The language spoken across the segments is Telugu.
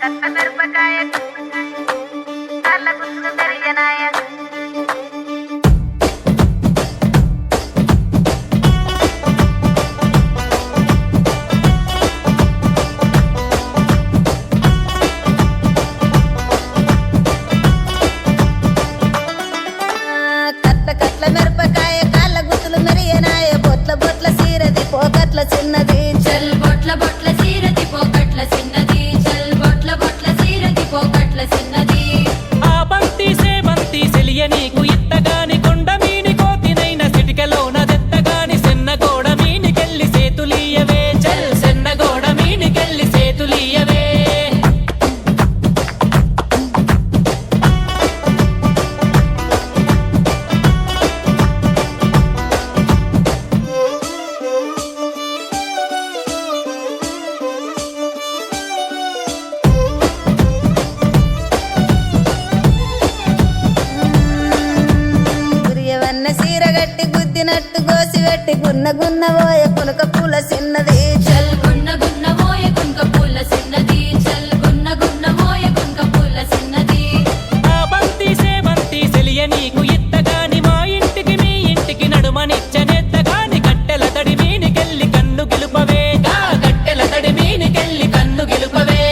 కట్ల మిరపకాయ కళ్ళ గుర్తుకు పెరిగనాయ కట్ల మిరపకాయ కాళ్ళ గుర్తులు మెరియనాయ బొట్ల బొట్ల సీరది పోకట్ల చిన్నది చల్ బొట్ల బొట్ల సీరది పోకట్ల చిన్నది చల్ బొట్ల బొట్ల సీరది పోకట్ల చిన్నది ఆ బంతి సేమంతి సెలియ నీకు ఇత్తగాని కొండ మీని కోతినైన సిటికలోన దెత్తగాని సెన్నగోడ మీనికెళ్ళి సేతులీయవే చల్ సెన్నగోడ మీనికెళ్ళి సేతులీయవే గురియవన్న సీర గట్టి గుద్దినట్టు గోసి పెట్టి గున్న గున్న పోయ పునక పూల చిన్నది చల్ గున్న గున్న మోయ గుంక పూల చిన్నది చల్ గున్న గున్న మోయ గుంక పూల చిన్నది ఆ బంతి సేమంతి సెలియ నీకు ఇత్తగాని మా ఇంటికి మీ ఇంటికి నడుమనిచ్చనెత్తగాని కట్టెల తడి మీనికెళ్ళి కన్ను గెలుపవే గా కట్టెల తడి మీనికెళ్ళి కన్ను గెలుపవే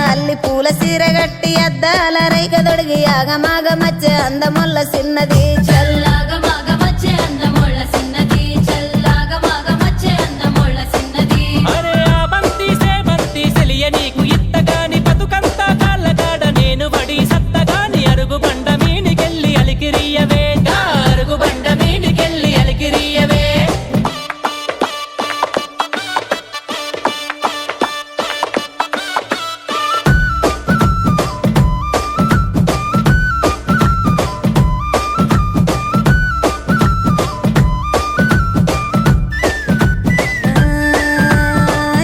అల్లి పూల సీర గట్టి అద్దాల రైక దొడిగి ఆగమాగ మధ్య అందముల్ల చిన్నది చల్లాగ మాగ మచ్చే అందమోళ్ళ చిన్నది చల్లాగ మాగ మచ్చే అందమోళ్ళ చిన్నది అరే ఆ బంతి సేమంతి సెలియ నీకు ఇత్తగాని బతుకంతా కాళ్ళగాడ నేను వడి సత్తగాని అరుగు బండ మీనికెళ్ళి అలికిరియవే గా అరుగు బండ మీనికెళ్ళి అలికిరియవే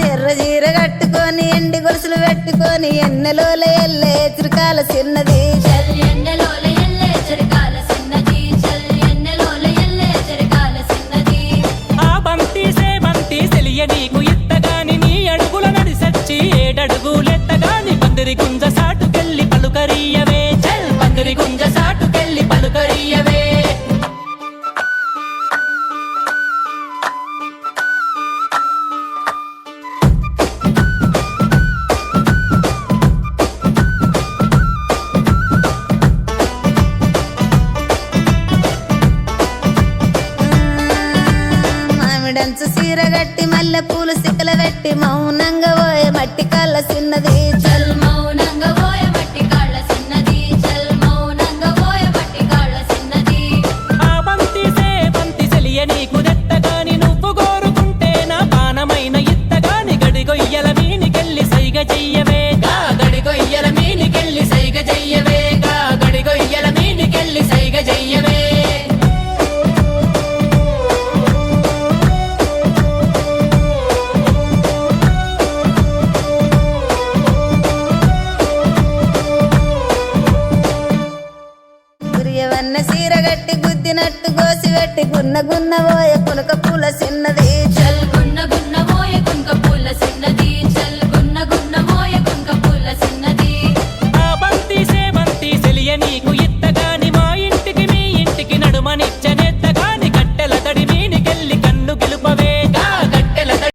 ఎర్ర చీర కట్టుకొని ఎండి గొలుసులు పెట్టుకొని ఎన్నెలోల ఎల్లే చిరకాల చిన్నది చల్ ఎన్నెలోల ఎల్లే చెరకాల చిన్నది చల్ ఎన్నెలోల ఎల్లే చెరకాల చిన్నది ఆ బంతి సేమంతి సెలియ నీకు ఇత్తగాని నీ అడుగుల నడిసచ్చి ఏడడుగులెత్తగాని పందిరి గుంజ సాటుకెళ్ళి పలుకరియవే చల్ పందిరి గుంజ సాటుకెళ్ళి పలుకరియవే మామిడంచు సీర గట్టి మల్లె పూలు సిక్కల పెట్టి మౌనంగా పోయే మట్టి కళ్ళ చిన్నది చల్ మౌనంగా పోయ మట్టి కాళ్ళ చిన్నది చల్ మౌనంగా పోయ మట్టి కాళ్ళ చిన్నది ఆ బంతి సేమంతి సెలియ నీకు దెత్తగాని నువ్వు కోరుకుంటే నా పానమైన ఇత్తగాని గడిగొయ్యల మీనికెళ్ళి సైగ చెయ్యవే గా గడిగొయ్యల మీనికెళ్ళి సైగ చెయ్యవే గా గడిగొయ్యల మీనికెళ్ళి సైగ చెయ్యవే గురియవన్న సీర గట్టి గుద్దినట్టు గోసి పెట్టి గున్న గున్న పోయే పునక పూల చిన్నది